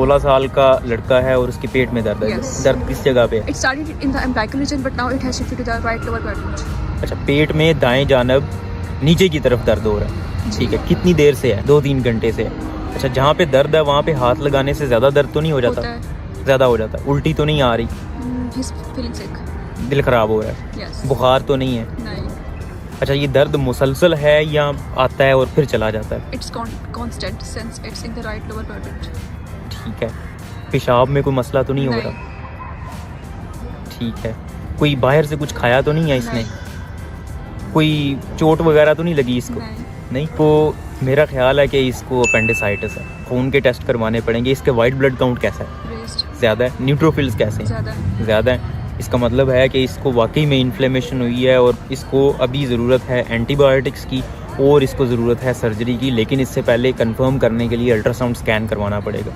16 साल का लड़का है और उसके पेट में दर्द है। Yes. दर्द किस जगह पे है? It started in the umbilical region, but now it has shifted to the right lower quadrant. अच्छा, पेट में दाएं जानब नीचे की तरफ दर्द हो रहा है, ठीक है। कितनी देर से है? 2-3 घंटे से है। अच्छा, जहाँ पे दर्द है वहाँ पे हाथ लगाने से ज़्यादा दर्द तो नहीं हो जाता? होता है। ज़्यादा हो जाता है। उल्टी तो नहीं आ रही? He's feeling sick. दिल ख़राब हो रहा है? Yes. बुखार तो नहीं है? नहीं. अच्छा, ये दर्द मुसलसल है या आता है और फिर चला जाता है? It's constant since it's in the right lower quadrant. ठीक है। पेशाब में कोई मसला तो नहीं हो नहीं. रहा? ठीक है। कोई बाहर से कुछ खाया तो नहीं है इसने? नहीं. कोई चोट वगैरह तो नहीं लगी इसको? नहीं. नहीं। तो मेरा ख्याल है कि इसको अपेंडिसाइटिस है। खून के टेस्ट करवाने पड़ेंगे। इसके वाइट ब्लड काउंट कैसा है? Raised. ज़्यादा है? न्यूट्रोफिल्स कैसे हैं? ज़्यादा. ज़्यादा है। इसका मतलब है कि इसको वाकई में इन्फ्लेमेशन हुई है और इसको अभी ज़रूरत है एंटीबायोटिक्स की और इसको ज़रूरत है सर्जरी की, लेकिन इससे पहले कंफर्म करने के लिए अल्ट्रासाउंड स्कैन करवाना पड़ेगा।